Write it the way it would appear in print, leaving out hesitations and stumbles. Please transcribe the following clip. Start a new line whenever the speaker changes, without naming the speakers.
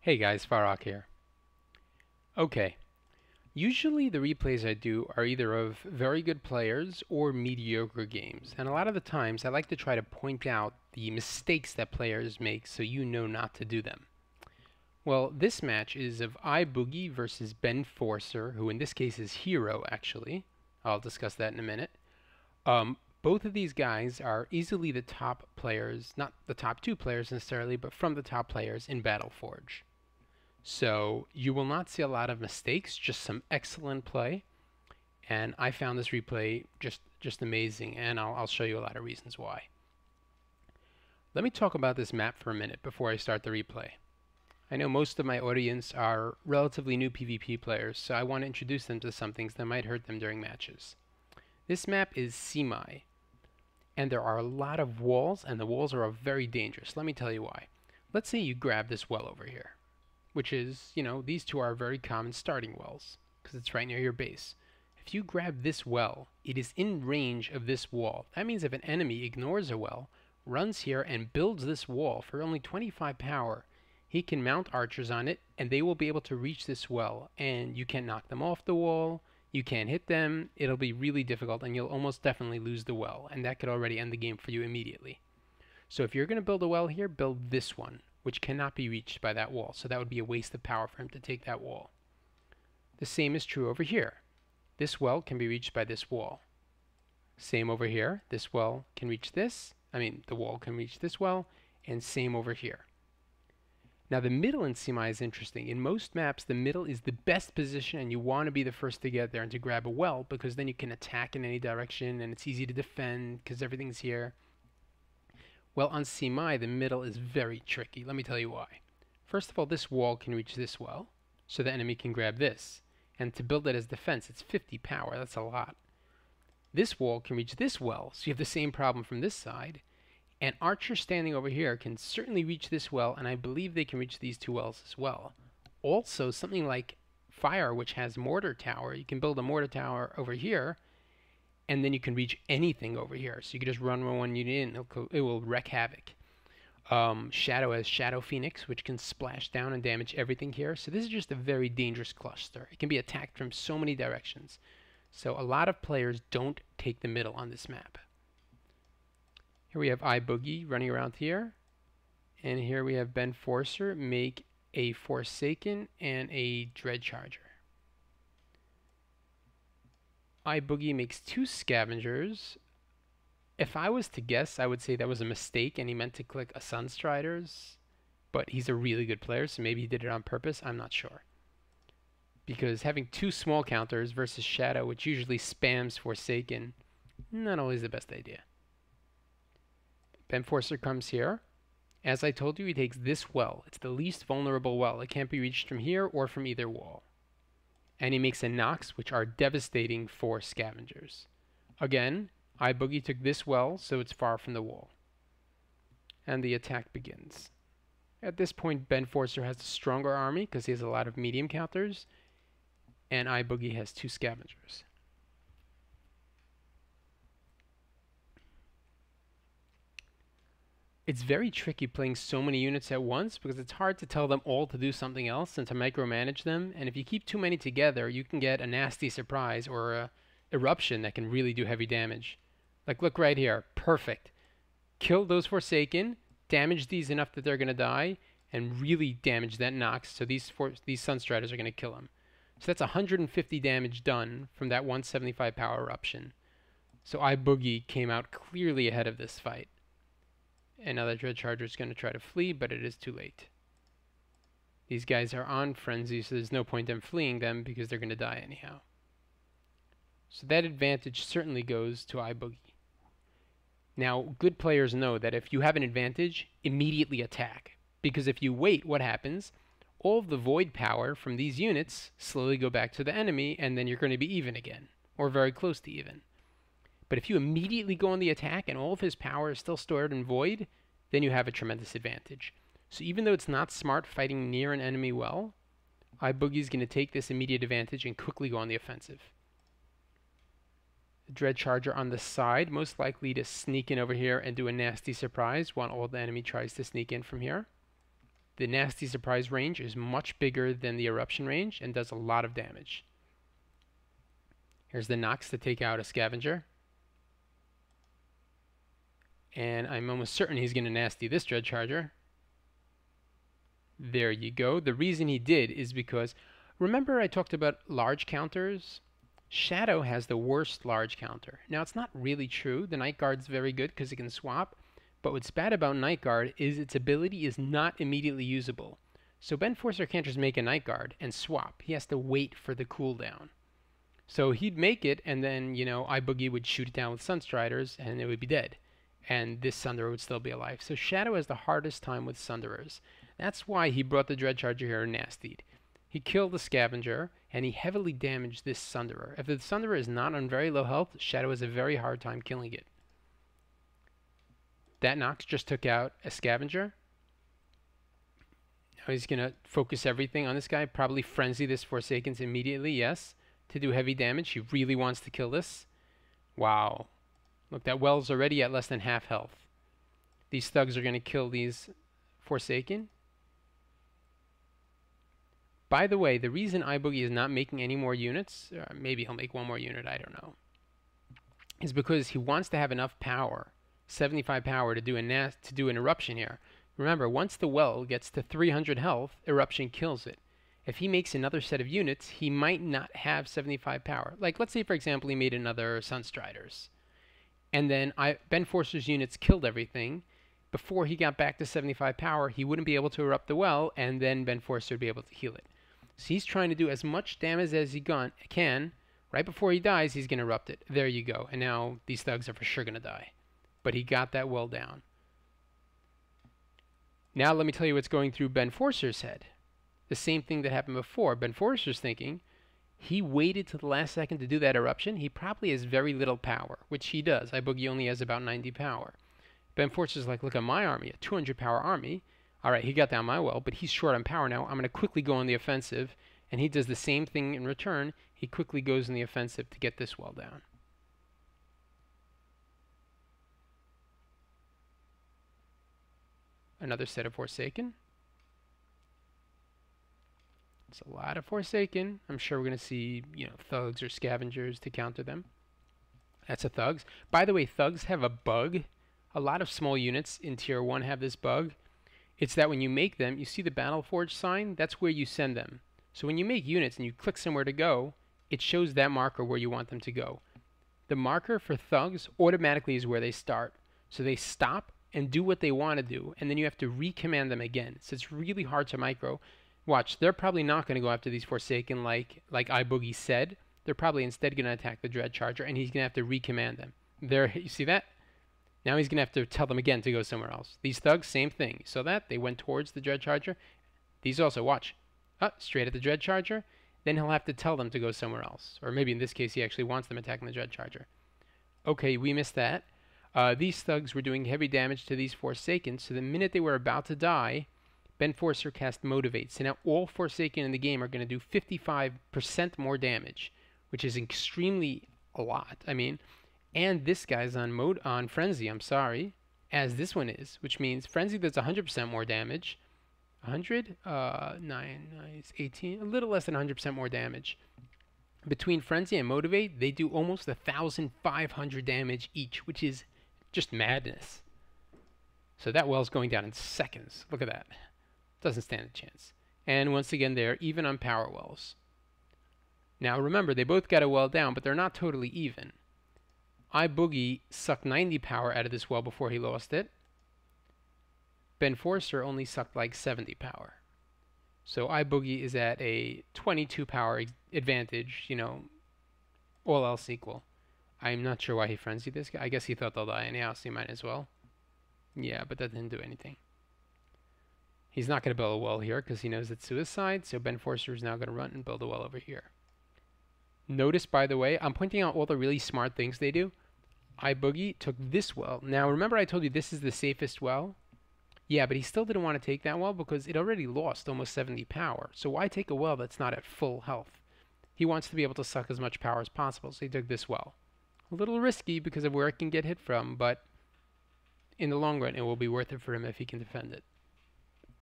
Hey guys, Farrak here. Okay, usually the replays I do are either of very good players or mediocre games, and a lot of the times I like to try to point out the mistakes that players make so you know not to do them. Well, this match is of iBoogie versus Benforcer, who in this case is Hiroo actually. I'll discuss that in a minute. Both of these guys are easily the top players, not the top two players necessarily, but from the top players in Battleforge. So you will not see a lot of mistakes, just some excellent play. And I found this replay just amazing, and I'll show you a lot of reasons why. Let me talk about this map for a minute before I start the replay. I know most of my audience are relatively new PvP players, so I want to introduce them to some things that might hurt them during matches. This map is Semi, and there are a lot of walls, and the walls are very dangerous. Let me tell you why. Let's say you grab this well over here, which is, these two are very common starting wells because it's right near your base. If you grab this well, it is in range of this wall. That means if an enemy ignores a well, runs here and builds this wall for only 25 power, he can mount archers on it and they will be able to reach this well, and you can't knock them off the wall, you can't hit them, it'll be really difficult, and you'll almost definitely lose the well, and that could already end the game for you immediately. So if you're going to build a well here, build this one, which cannot be reached by that wall, so that would be a waste of power for him to take that wall. The same is true over here. This well can be reached by this wall. Same over here. This well can reach this. The wall can reach this well, and same over here. Now the middle in Semi is interesting. In most maps, the middle is the best position, and you want to be the first to get there and to grab a well, because then you can attack in any direction, and it's easy to defend because everything's here. Well, on Semi, the middle is very tricky. Let me tell you why. First of all, this wall can reach this well, so the enemy can grab this. And to build it as defense, it's 50 power. That's a lot. This wall can reach this well, so you have the same problem from this side. And archers standing over here can certainly reach this well, and I believe they can reach these two wells as well. Also, something like fire, which has mortar tower, you can build a mortar tower over here, and then you can reach anything over here. So you can just run one unit in, it will wreck havoc. Shadow has Shadow Phoenix, which can splash down and damage everything here. So this is just a very dangerous cluster. It can be attacked from so many directions. So a lot of players don't take the middle on this map. Here we have iBoogie running around here. And here we have Benforcer make a Forsaken and a Dread Charger. iBoogie makes two Scavengers. If I was to guess, I would say that was a mistake and he meant to click a Sunstriders, but he's a really good player, so maybe he did it on purpose. I'm not sure. Because having two small counters versus Shadow, which usually spams Forsaken, not always the best idea. Benforcer comes here. As I told you, he takes this well. It's the least vulnerable well. It can't be reached from here or from either wall. And he makes a Nox, which are devastating for Scavengers. Again, iBoogie took this well, so it's far from the wall. And the attack begins. At this point, Benforcer has a stronger army because he has a lot of medium counters, and iBoogie has two Scavengers. It's very tricky playing so many units at once because it's hard to tell them all to do something else and to micromanage them, and if you keep too many together, you can get a nasty surprise or a eruption that can really do heavy damage. Like, look right here. Perfect. Kill those Forsaken, damage these enough that they're going to die, and really damage that Nox, so these Sunstriders are going to kill him. So that's 150 damage done from that 175 power eruption. So iBoogie came out clearly ahead of this fight. And now that Dread Charger is going to try to flee, but it is too late. These guys are on frenzy, so there's no point in fleeing them because they're going to die anyhow. So that advantage certainly goes to iBoogie. Now, good players know that if you have an advantage, immediately attack. Because if you wait, what happens? All of the void power from these units slowly go back to the enemy, and then you're going to be even again, or very close to even. But if you immediately go on the attack and all of his power is still stored in void, then you have a tremendous advantage. So even though it's not smart fighting near an enemy well, iBoogie is going to take this immediate advantage and quickly go on the offensive. The Dread Charger on the side, most likely to sneak in over here and do a nasty surprise while all the enemy tries to sneak in from here. The nasty surprise range is much bigger than the eruption range and does a lot of damage. Here's the Nox to take out a scavenger. And I'm almost certain he's going to nasty this Dread Charger. There you go. The reason he did is because, remember I talked about large counters? Shadow has the worst large counter. Now it's not really true. The Night Guard's very good because it can swap. But what's bad about Night Guard is its ability is not immediately usable. So Benforcer can't just make a Night Guard and swap. He has to wait for the cooldown. So he'd make it, and then, you know, iBoogie would shoot it down with Sunstriders, and it would be dead. And this Sunderer would still be alive. So Shadow has the hardest time with Sunderers. That's why he brought the Dread Charger here and nastied. He killed the Scavenger, and he heavily damaged this Sunderer. If the Sunderer is not on very low health, Shadow has a very hard time killing it. That Nox just took out a Scavenger. Now he's going to focus everything on this guy. Probably frenzy this Forsakens immediately, yes. To do heavy damage. He really wants to kill this. Wow. Look, that Well's already at less than half health. These thugs are going to kill these Forsaken. By the way, the reason iBoogie is not making any more units, maybe he'll make one more unit, I don't know, is because he wants to have enough power, 75 power, to do an eruption here. Remember, once the Well gets to 300 health, eruption kills it. If he makes another set of units, he might not have 75 power. Like, let's say, for example, he made another Sunstriders. And then Benforcer's units killed everything. Before he got back to 75 power, he wouldn't be able to erupt the Well, and then Benforcer would be able to heal it. So he's trying to do as much damage as he can. Right before he dies, he's going to erupt it. There you go. And now these thugs are for sure going to die. But he got that Well down. Now let me tell you what's going through Benforcer's head. The same thing that happened before. Benforcer's thinking, he waited to the last second to do that eruption. He probably has very little power, which he does. iBoogie only has about 90 power. Benforcer's like, look at my army, a 200 power army. All right, he got down my Well, but he's short on power now. I'm going to quickly go on the offensive. And he does the same thing in return. He quickly goes in the offensive to get this Well down. Another set of Forsaken. It's a lot of Forsaken. I'm sure we're going to see, you know, thugs or scavengers to counter them. That's a thugs. By the way, thugs have a bug. A lot of small units in tier 1 have this bug. It's that when you make them, you see the Battleforge sign? That's where you send them. So when you make units and you click somewhere to go, it shows that marker where you want them to go. The marker for thugs automatically is where they start. So they stop and do what they want to do, and then you have to recommand them again. So it's really hard to micro. Watch, they're probably not going to go after these Forsaken like iBoogie said. They're probably instead going to attack the Dread Charger, and he's going to have to recommand them. There, you see that? Now he's going to have to tell them again to go somewhere else. These thugs, same thing. So that they went towards the Dread Charger. These also, watch, straight at the Dread Charger. Then he'll have to tell them to go somewhere else. Or maybe in this case he actually wants them attacking the Dread Charger. Okay, we missed that. These thugs were doing heavy damage to these Forsaken, so the minute they were about to die, Benforcer cast Motivate. So now all Forsaken in the game are going to do 55% more damage, which is extremely a lot. I mean, and this guy's on Frenzy, I'm sorry, as this one is, which means Frenzy does 100% more damage. 100? 9, 18, a little less than 100% more damage. Between Frenzy and Motivate, they do almost 1,500 damage each, which is just madness. So that Well's going down in seconds. Look at that. Doesn't stand a chance. And once again, they're even on power Wells. Now remember, they both got a Well down, but they're not totally even. iBoogie sucked 90 power out of this Well before he lost it. Benforcer only sucked like 70 power. So iBoogie is at a 22 power advantage, you know, all else equal. I'm not sure why he frenzied this guy. I guess he thought they'll die anyhow, so he might as well. Yeah, but that didn't do anything. He's not going to build a Well here because he knows it's suicide, so Benforcer is now going to run and build a Well over here. Notice, by the way, I'm pointing out all the really smart things they do. iBoogie took this Well. Now, remember I told you this is the safest Well? Yeah, but he still didn't want to take that Well because it already lost almost 70 power. So why take a Well that's not at full health? He wants to be able to suck as much power as possible, so he took this Well. A little risky because of where it can get hit from, but in the long run, it will be worth it for him if he can defend it.